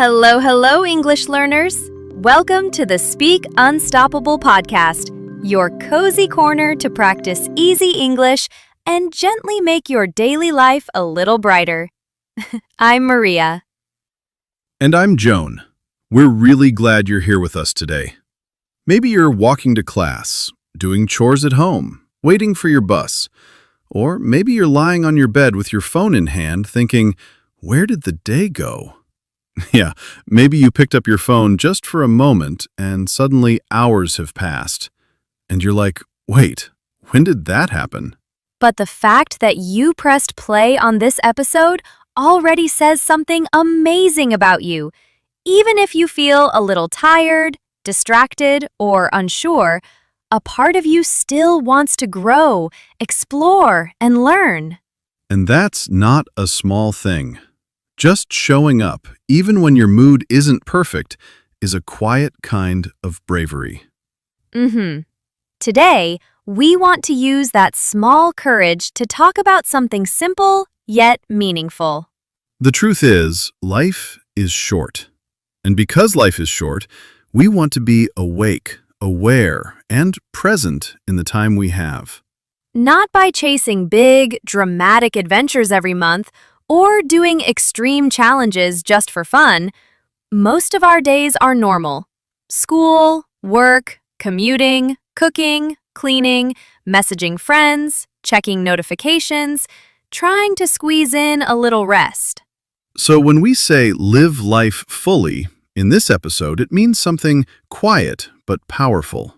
Hello, hello, English learners. Welcome to the Speak Unstoppable podcast, your cozy corner to practice easy English and gently make your daily life a little brighter. I'm Maria. And I'm Joan. We're really glad you're here with us today. Maybe you're walking to class, doing chores at home, waiting for your bus, or maybe you're lying on your bed with your phone in hand thinking, where did the day go? Yeah, maybe you picked up your phone just for a moment and suddenly hours have passed. And you're like, wait, when did that happen? But the fact that you pressed play on this episode already says something amazing about you. Even if you feel a little tired, distracted, or unsure, a part of you still wants to grow, explore, and learn. And that's not a small thing. Just showing up, even when your mood isn't perfect, is a quiet kind of bravery. Today, we want to use that small courage to talk about something simple yet meaningful. The truth is, life is short. And because life is short, we want to be awake, aware, and present in the time we have. Not by chasing big, dramatic adventures every month or doing extreme challenges just for fun. Most of our days are normal. School, work, commuting, cooking, cleaning, messaging friends, checking notifications, trying to squeeze in a little rest. So when we say live life fully, in this episode, it means something quiet but powerful.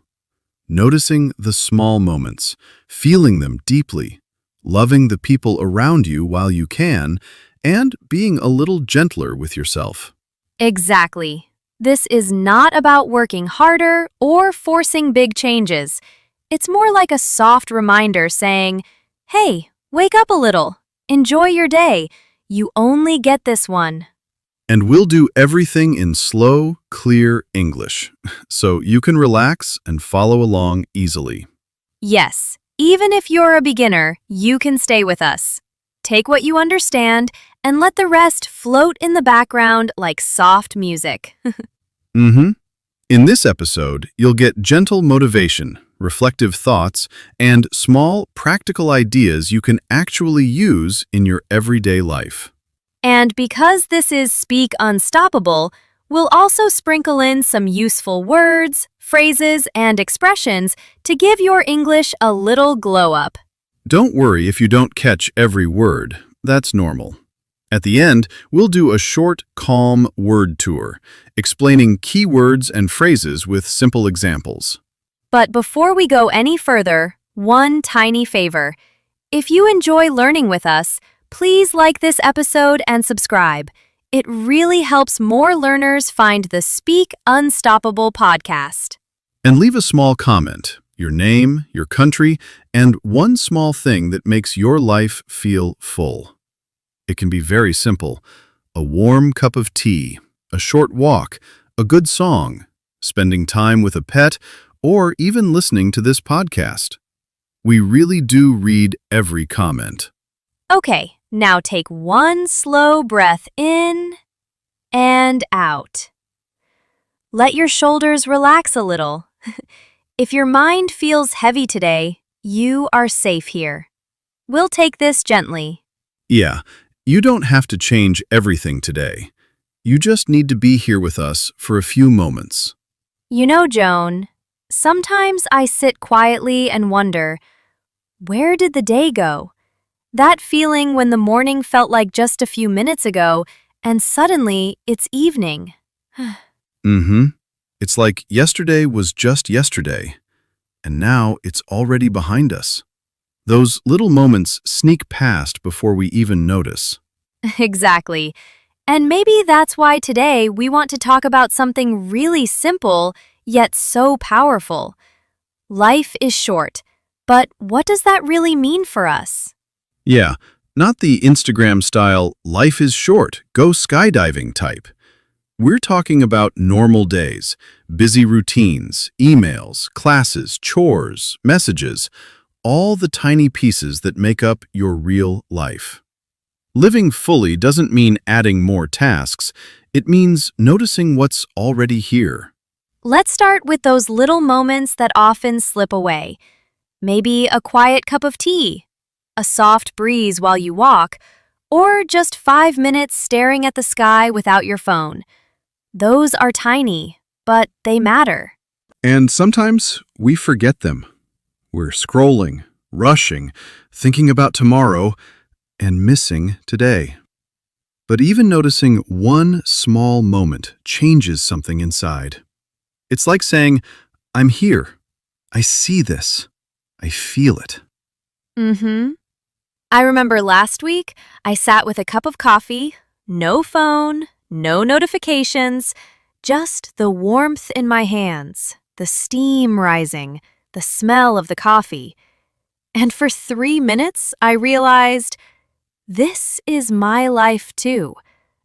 Noticing the small moments, feeling them deeply, loving the people around you while you can, and being a little gentler with yourself. Exactly. This is not about working harder or forcing big changes. It's more like a soft reminder saying, hey, wake up a little. Enjoy your day. You only get this one. And we'll do everything in slow, clear English, so you can relax and follow along easily. Yes, even if you're a beginner, you can stay with us. Take what you understand and let the rest float in the background like soft music. In this episode, you'll get gentle motivation, reflective thoughts, and small, practical ideas you can actually use in your everyday life. And because this is Speak Unstoppable, we'll also sprinkle in some useful words, phrases, and expressions to give your English a little glow up. Don't worry if you don't catch every word. That's normal. At the end, we'll do a short, calm word tour, explaining key words and phrases with simple examples. But before we go any further, one tiny favor. If you enjoy learning with us, please like this episode and subscribe. It really helps more learners find the Speak Unstoppable podcast. And leave a small comment, your name, your country, and one small thing that makes your life feel full. It can be very simple. A warm cup of tea, a short walk, a good song, spending time with a pet, or even listening to this podcast. We really do read every comment. Okay, now take one slow breath in and out. Let your shoulders relax a little. If your mind feels heavy today, you are safe here. We'll take this gently. Yeah, you don't have to change everything today. You just need to be here with us for a few moments. You know, Joan, sometimes I sit quietly and wonder, where did the day go? That feeling when the morning felt like just a few minutes ago, and suddenly it's evening. It's like yesterday was just yesterday, and now it's already behind us. Those little moments sneak past before we even notice. Exactly. And maybe that's why today we want to talk about something really simple, yet so powerful. Life is short, but what does that really mean for us? Yeah, not the Instagram style, life is short, go skydiving type. We're talking about normal days, busy routines, emails, classes, chores, messages, all the tiny pieces that make up your real life. Living fully doesn't mean adding more tasks. It means noticing what's already here. Let's start with those little moments that often slip away. Maybe a quiet cup of tea, a soft breeze while you walk, or just 5 minutes staring at the sky without your phone. Those are tiny, but they matter. And sometimes we forget them. We're scrolling, rushing, thinking about tomorrow, and missing today. But even noticing one small moment changes something inside. It's like saying, I'm here. I see this. I feel it. I remember last week, I sat with a cup of coffee, no phone, no notifications, just the warmth in my hands, the steam rising, the smell of the coffee. And for 3 minutes, I realized this is my life too.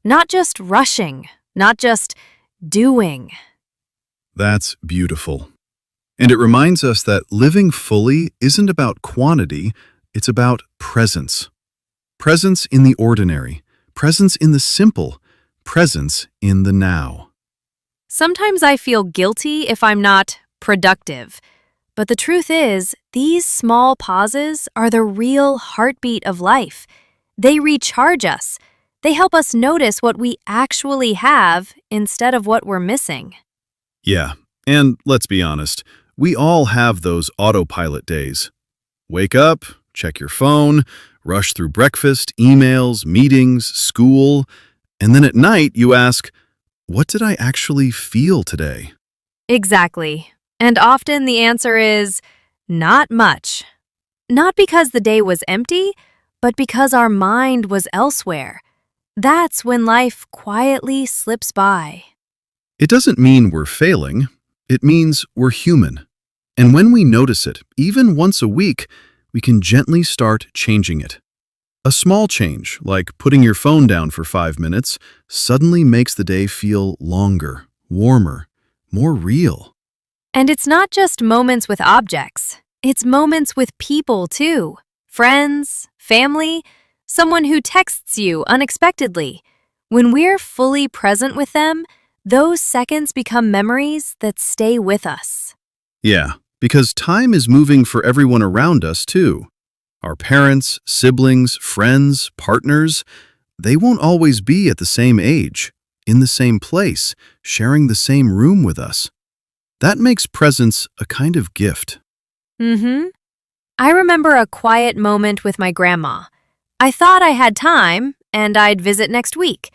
Not just rushing, not just doing. That's beautiful. And it reminds us that living fully isn't about quantity, it's about presence. Presence in the ordinary, presence in the simple, presence in the now. Sometimes I feel guilty if I'm not productive. But the truth is, these small pauses are the real heartbeat of life. They recharge us. They help us notice what we actually have instead of what we're missing. Yeah, and let's be honest, we all have those autopilot days. Wake up, check your phone, rush through breakfast, emails, meetings, school, and then at night you ask, what did I actually feel today? Exactly. And often the answer is not much. Not because the day was empty, but because our mind was elsewhere. That's when life quietly slips by. It doesn't mean we're failing, it means we're human. And when we notice it, even once a week, we can gently start changing it. A small change, like putting your phone down for 5 minutes, suddenly makes the day feel longer, warmer, more real. And it's not just moments with objects. It's moments with people, too. Friends, family, someone who texts you unexpectedly. When we're fully present with them, those seconds become memories that stay with us. Yeah, because time is moving for everyone around us, too. Our parents, siblings, friends, partners, they won't always be at the same age, in the same place, sharing the same room with us. That makes presence a kind of gift. I remember a quiet moment with my grandma. I thought I had time and I'd visit next week.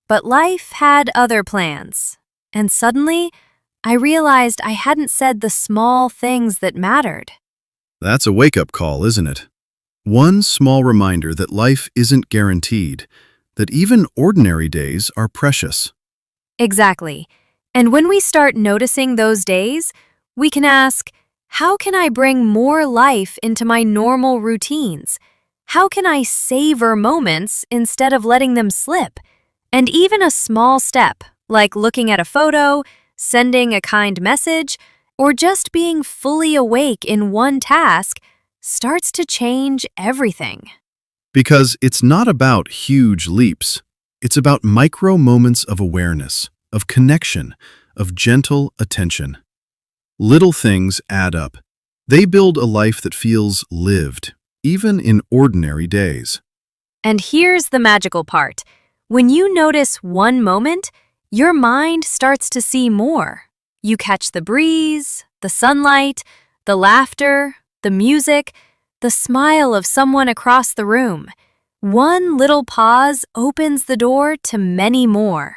But life had other plans. And suddenly, I realized I hadn't said the small things that mattered. That's a wake-up call, isn't it? One small reminder that life isn't guaranteed, that even ordinary days are precious. Exactly. And when we start noticing those days, we can ask, how can I bring more life into my normal routines? How can I savor moments instead of letting them slip? And even a small step, like looking at a photo, sending a kind message, or just being fully awake in one task, starts to change everything. Because it's not about huge leaps. It's about micro moments of awareness, of connection, of gentle attention. Little things add up. They build a life that feels lived, even in ordinary days. And here's the magical part. When you notice one moment, your mind starts to see more. You catch the breeze, the sunlight, the laughter, the music, the smile of someone across the room. One little pause opens the door to many more.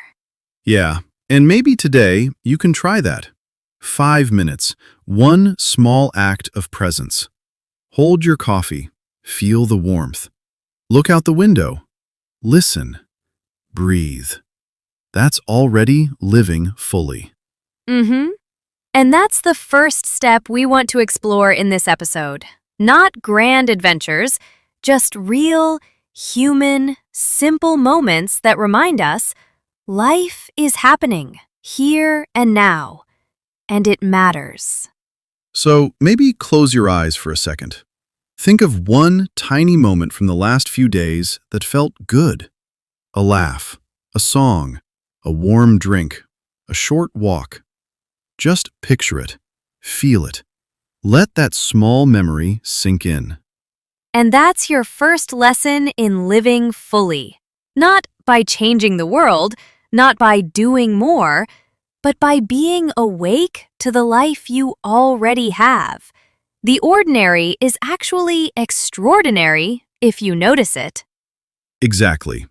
Yeah, and maybe today you can try that. 5 minutes, one small act of presence. Hold your coffee, feel the warmth. Look out the window, listen, breathe. That's already living fully. And that's the first step we want to explore in this episode. Not grand adventures, just real, human, simple moments that remind us life is happening here and now, and it matters. So maybe close your eyes for a second. Think of one tiny moment from the last few days that felt good. A laugh, a song, a warm drink, a short walk. Just picture it, feel it. Let that small memory sink in. And that's your first lesson in living fully. Not by changing the world, not by doing more, but by being awake to the life you already have. The ordinary is actually extraordinary if you notice it. Exactly.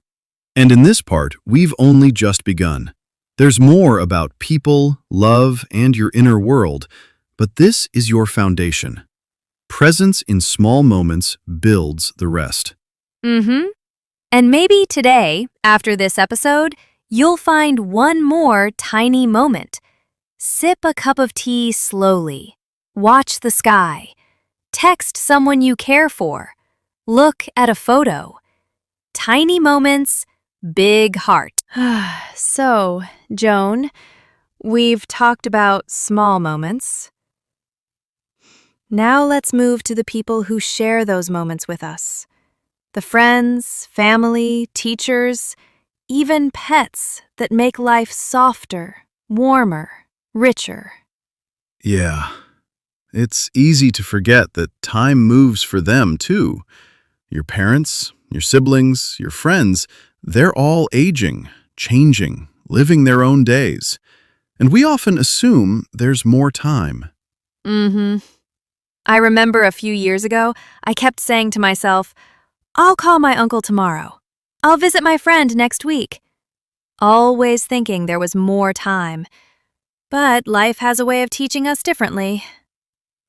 And in this part, we've only just begun. There's more about people, love, and your inner world, but this is your foundation. Presence in small moments builds the rest. Mm-hmm. And maybe today, after this episode, you'll find one more tiny moment. Sip a cup of tea slowly. Watch the sky. Text someone you care for. Look at a photo. Tiny moments, big heart. So, Joan, we've talked about small moments. Now let's move to the people who share those moments with us. The friends, family, teachers, even pets that make life softer, warmer, richer. Yeah, it's easy to forget that time moves for them too. Your parents, your siblings, your friends, they're all aging, changing, living their own days. And we often assume there's more time. Mm-hmm. I remember a few years ago, I kept saying to myself, I'll call my uncle tomorrow. I'll visit my friend next week. Always thinking there was more time. But life has a way of teaching us differently.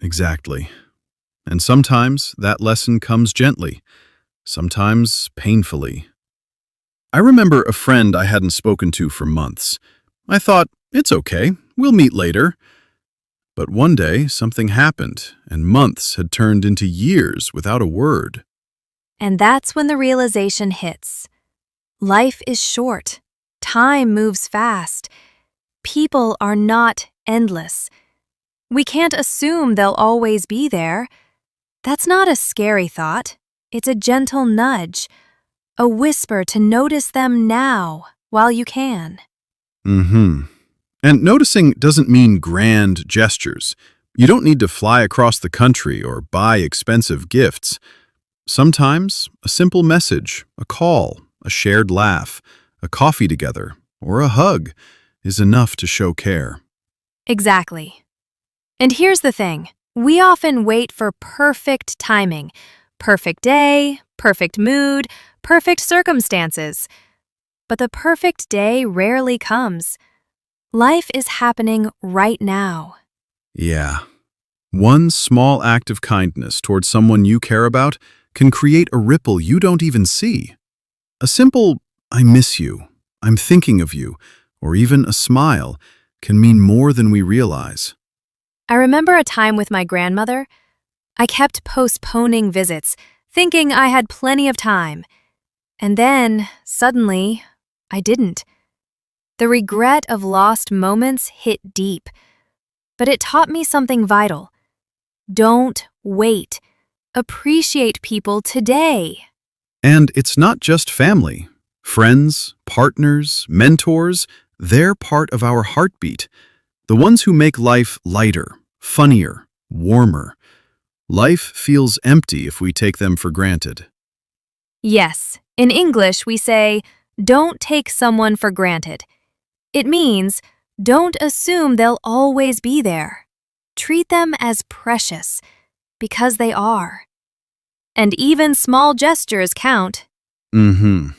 Exactly. And sometimes that lesson comes gently, sometimes painfully. I remember a friend I hadn't spoken to for months. I thought, it's okay, we'll meet later. But one day, something happened, and months had turned into years without a word. And that's when the realization hits. Life is short. Time moves fast. People are not endless. We can't assume they'll always be there. That's not a scary thought. It's a gentle nudge, a whisper to notice them now while you can. Mm-hmm. And noticing doesn't mean grand gestures. You don't need to fly across the country or buy expensive gifts. Sometimes a simple message, a call, a shared laugh, a coffee together, or a hug is enough to show care. Exactly. And here's the thing. We often wait for perfect timing. Perfect day, perfect mood, perfect circumstances. But the perfect day rarely comes. Life is happening right now. Yeah. One small act of kindness towards someone you care about can create a ripple you don't even see. A simple, I miss you, I'm thinking of you, or even a smile can mean more than we realize. I remember a time with my grandmother. I kept postponing visits, thinking I had plenty of time. And then, suddenly, I didn't. The regret of lost moments hit deep. But it taught me something vital. Don't wait. Appreciate people today. And it's not just family. Friends, partners, mentors, they're part of our heartbeat. The ones who make life lighter, funnier, warmer. Life feels empty if we take them for granted. Yes, in English we say, don't take someone for granted. It means, don't assume they'll always be there. Treat them as precious, because they are. And even small gestures count. Mm-hmm.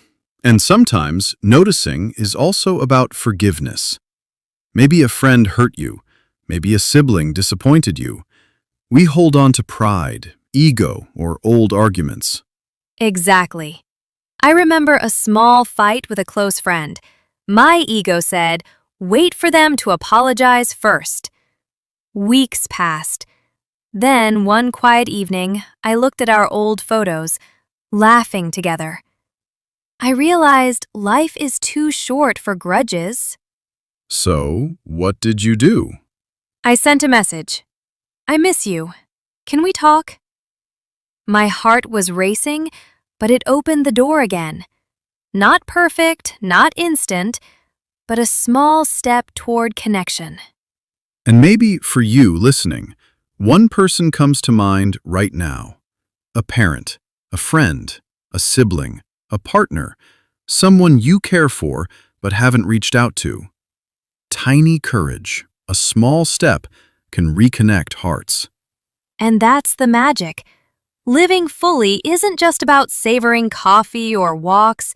And sometimes noticing is also about forgiveness. Maybe a friend hurt you. Maybe a sibling disappointed you. We hold on to pride, ego, or old arguments. Exactly. I remember a small fight with a close friend. My ego said, wait for them to apologize first. Weeks passed. Then, one quiet evening, I looked at our old photos, laughing together. I realized life is too short for grudges. So, what did you do? I sent a message. I miss you. Can we talk? My heart was racing, but it opened the door again. Not perfect, not instant, but a small step toward connection. And maybe for you listening, one person comes to mind right now. A parent, a friend, a sibling, a partner, someone you care for but haven't reached out to. Tiny courage, a small step, can reconnect hearts. And that's the magic. Living fully isn't just about savoring coffee or walks.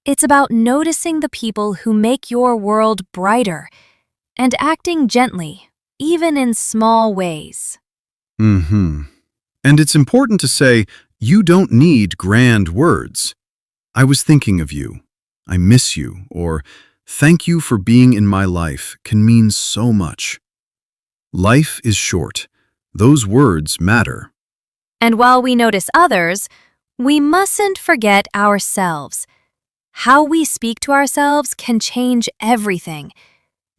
It's about noticing the people who make your world brighter and acting gently, even in small ways. And it's important to say, you don't need grand words. I was thinking of you. I miss you. Or thank you for being in my life can mean so much. Life is short. Those words matter. And while we notice others, we mustn't forget ourselves. How we speak to ourselves can change everything.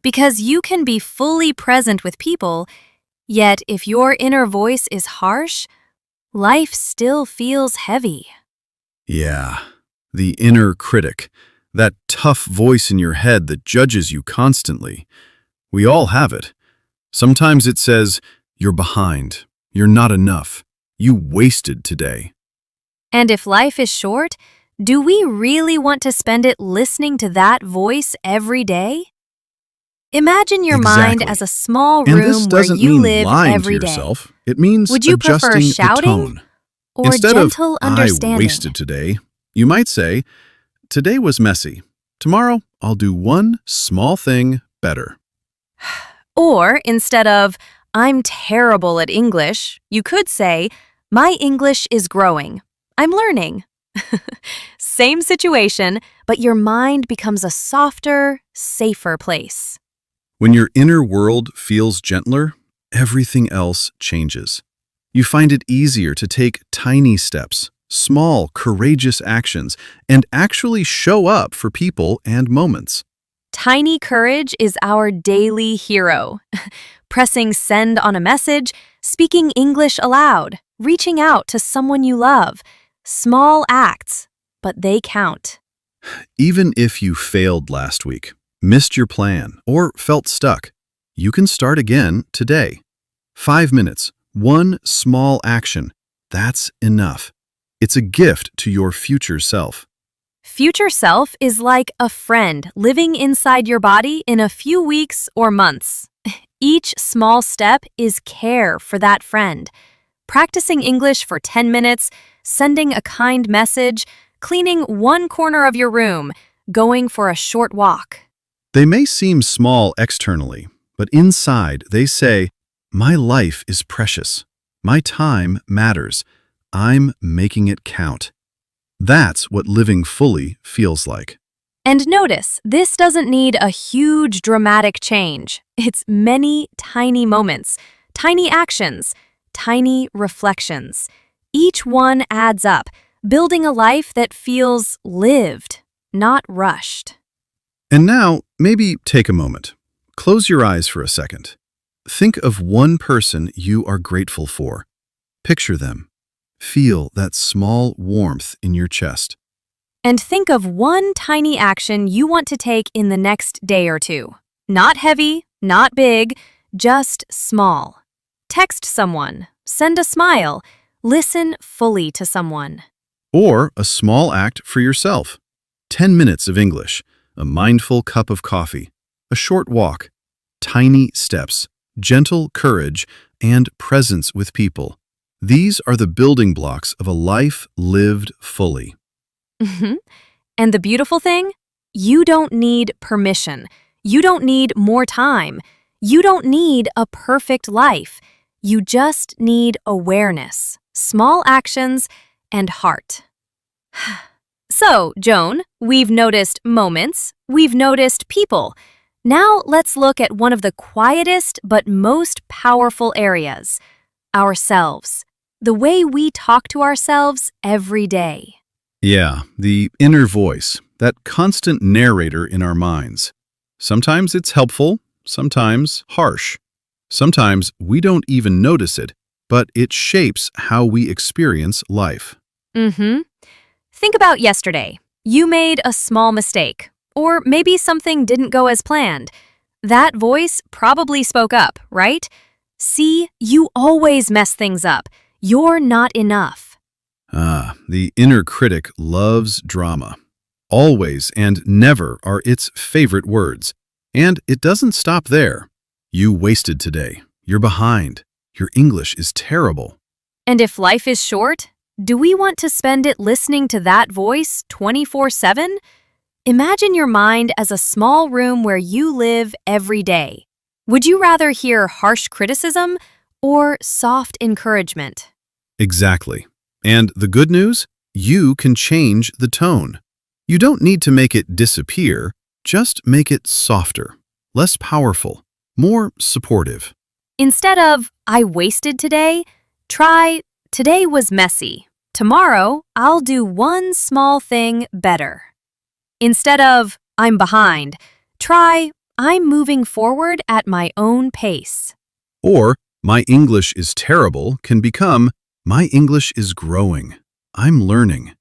Because you can be fully present with people, yet if your inner voice is harsh, life still feels heavy. Yeah, the inner critic, that tough voice in your head that judges you constantly. We all have it. Sometimes it says, you're behind, you're not enough, you wasted today. And if life is short, do we really want to spend it listening to that voice every day? Imagine your mind Exactly. as a small And this room where doesn't you mean live lying to every day. yourself. It means Would you prefer adjusting the shouting tone. or Instead of, gentle I understanding? wasted today, you might say, today was messy. Tomorrow, I'll do one small thing better. Or instead of, I'm terrible at English, you could say, my English is growing. I'm learning. Same situation, but your mind becomes a softer, safer place. When your inner world feels gentler, everything else changes. You find it easier to take tiny steps, small, courageous actions, and actually show up for people and moments. Tiny courage is our daily hero. Pressing send on a message, speaking English aloud, reaching out to someone you love. Small acts, but they count. Even if you failed last week, missed your plan, or felt stuck, you can start again today. 5 minutes, one small action. That's enough. It's a gift to your future self. Future self is like a friend living inside your body in a few weeks or months. Each small step is care for that friend. Practicing English for 10 minutes, sending a kind message, cleaning one corner of your room, going for a short walk. They may seem small externally, but inside they say, my life is precious. My time matters. I'm making it count. That's what living fully feels like. And notice, this doesn't need a huge dramatic change. It's many tiny moments, tiny actions, tiny reflections. Each one adds up, building a life that feels lived, not rushed. And now, maybe take a moment. Close your eyes for a second. Think of one person you are grateful for. Picture them. Feel that small warmth in your chest. And think of one tiny action you want to take in the next day or two. Not heavy, not big, just small. Text someone, send a smile, listen fully to someone. Or a small act for yourself. 10 minutes of English, a mindful cup of coffee, a short walk, tiny steps, gentle courage, and presence with people. These are the building blocks of a life lived fully. And the beautiful thing? You don't need permission. You don't need more time. You don't need a perfect life. You just need awareness, small actions, and heart. So, Joan, we've noticed moments, we've noticed people. Now let's look at one of the quietest but most powerful areas, ourselves. The way we talk to ourselves every day. Yeah, the inner voice, that constant narrator in our minds. Sometimes it's helpful, sometimes harsh. Sometimes we don't even notice it, but it shapes how we experience life. Think about yesterday. You made a small mistake, Or maybe something didn't go as planned. That voice probably spoke up, right? See, you always mess things up. You're not enough. Ah, the inner critic loves drama. Always and never are its favorite words. And it doesn't stop there. You wasted today. You're behind. Your English is terrible. And if life is short, do we want to spend it listening to that voice 24/7? Imagine your mind as a small room where you live every day. Would you rather hear harsh criticism or soft encouragement? Exactly. And the good news? You can change the tone. You don't need to make it disappear, just make it softer, less powerful, more supportive. Instead of, I wasted today, try, today was messy. Tomorrow, I'll do one small thing better. Instead of, I'm behind, try, I'm moving forward at my own pace. Or, my English is terrible can become, my English is growing. I'm learning.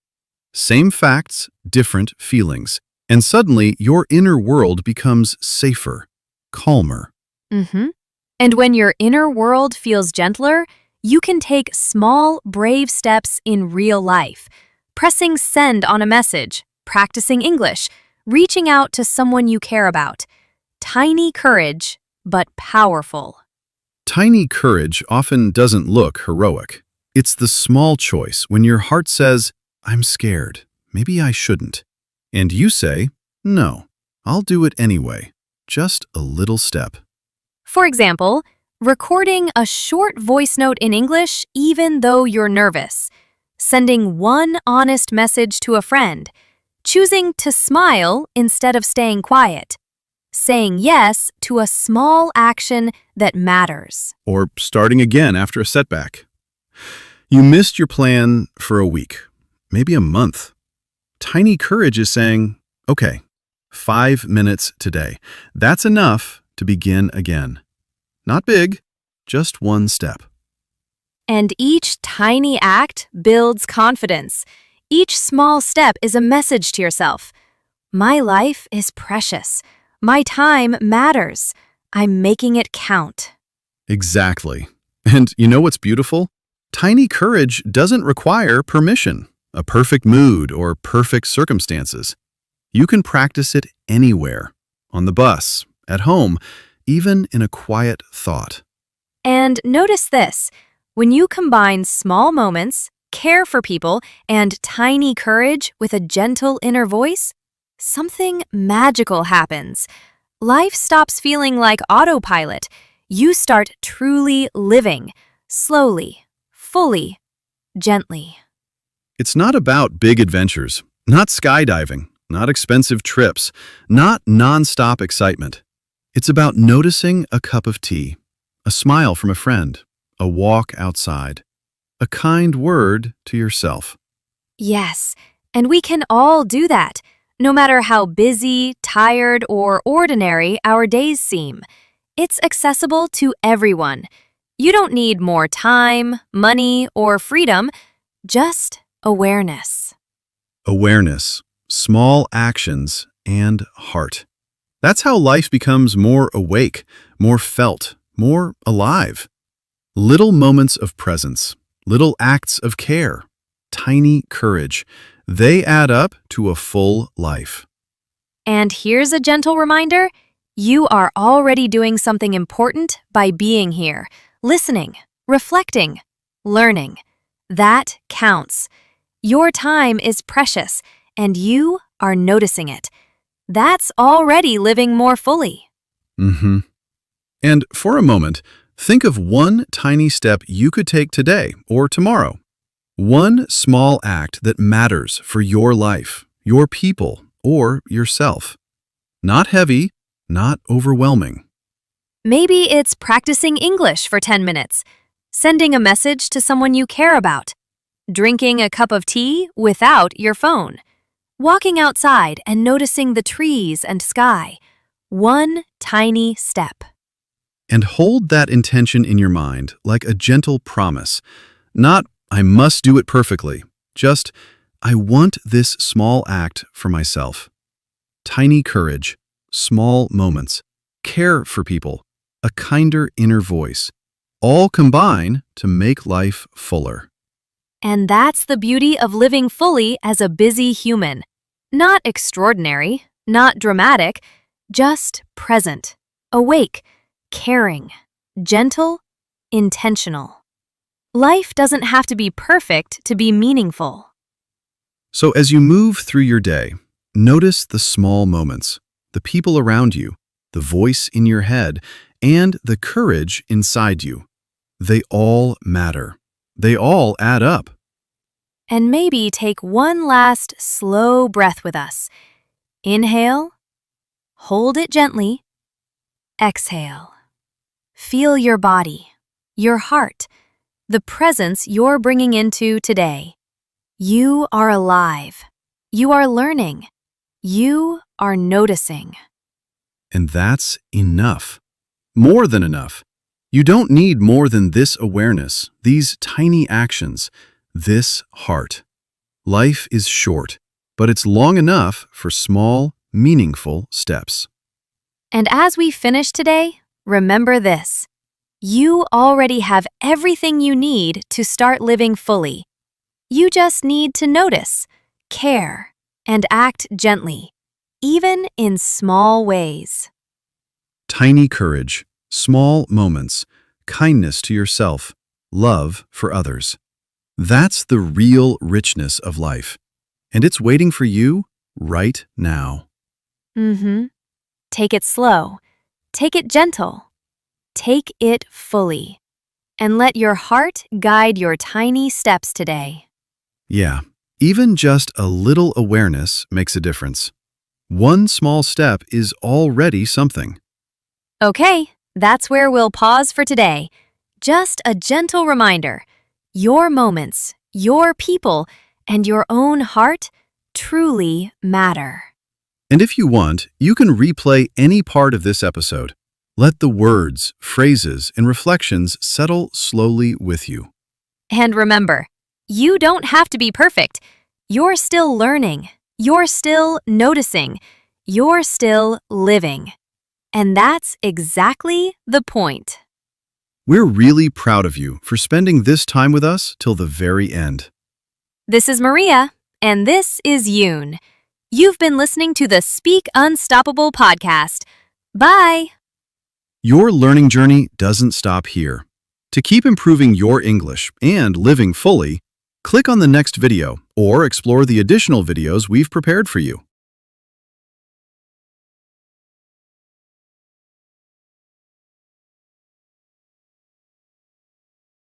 Same facts, different feelings. And suddenly, your inner world becomes safer, calmer. And when your inner world feels gentler, you can take small, brave steps in real life. Pressing send on a message, practicing English, reaching out to someone you care about. Tiny courage, but powerful. Tiny courage often doesn't look heroic. It's the small choice when your heart says, I'm scared, maybe I shouldn't. And you say, no, I'll do it anyway. Just a little step. For example, recording a short voice note in English even though you're nervous. Sending one honest message to a friend. Choosing to smile instead of staying quiet. Saying yes to a small action that matters. Or starting again after a setback. You missed your plan for a week, maybe a month. Tiny courage is saying, okay, 5 minutes today. That's enough to begin again. Not big, just one step. And each tiny act builds confidence. Each small step is a message to yourself. My life is precious. My time matters. I'm making it count. Exactly. And you know what's beautiful? Tiny courage doesn't require permission, a perfect mood, or perfect circumstances. You can practice it anywhere, on the bus, at home, even in a quiet thought. And notice this. When you combine small moments, care for people, and tiny courage with a gentle inner voice, something magical happens. Life stops feeling like autopilot. You start truly living, slowly, fully, gently. It's not about big adventures, not skydiving, not expensive trips, not non-stop excitement. It's about noticing a cup of tea, a smile from a friend, a walk outside, a kind word to yourself. Yes, and we can all do that, no matter how busy, tired, or ordinary our days seem. It's accessible to everyone. You don't need more time, money, or freedom, just awareness. Awareness, small actions, and heart. That's how life becomes more awake, more felt, more alive. Little moments of presence, little acts of care, tiny courage. They add up to a full life. And here's a gentle reminder. You are already doing something important by being here, listening, reflecting, learning. That counts. Your time is precious, and you are noticing it. That's already living more fully. And for a moment, think of one tiny step you could take today or tomorrow. One small act that matters for your life, your people, or yourself. Not heavy, not overwhelming. Maybe it's practicing English for 10 minutes, sending a message to someone you care about, drinking a cup of tea without your phone, walking outside and noticing the trees and sky. One tiny step. And hold that intention in your mind like a gentle promise. Not, I must do it perfectly. Just, I want this small act for myself. tiny courage, small moments, care for people, a kinder inner voice, all combine to make life fuller. And that's the beauty of living fully as a busy human. Not extraordinary, not dramatic, just present, awake, caring, gentle, intentional. Life doesn't have to be perfect to be meaningful. So as you move through your day, notice the small moments, the people around you, the voice in your head, and the courage inside you. They all matter. They all add up. And maybe take one last slow breath with us. Inhale, hold it gently, exhale. Feel your body, your heart, the presence you're bringing into today. You are alive. You are learning. You are noticing. And that's enough. More than enough. You don't need more than this awareness, these tiny actions, this heart. Life is short, but it's long enough for small, meaningful steps. And as we finish today, remember this. You already have everything you need to start living fully. You just need to notice, care, and act gently, even in small ways. Tiny courage, small moments, kindness to yourself, love for others. That's the real richness of life. And it's waiting for you right now. Take it slow. Take it gentle. Take it fully. And let your heart guide your tiny steps today. Yeah, even just a little awareness makes a difference. One small step is already something. Okay, that's where we'll pause for today. Just a gentle reminder. Your moments, your people, and your own heart truly matter. And if you want, you can replay any part of this episode. Let the words, phrases, and reflections settle slowly with you. And remember, you don't have to be perfect. You're still learning. You're still noticing. You're still living. And that's exactly the point. We're really proud of you for spending this time with us till the very end. This is Maria, and this is Joun. You've been listening to the Speak Unstoppable podcast. Bye! Your learning journey doesn't stop here. To keep improving your English and living fully, click on the next video or explore the additional videos we've prepared for you.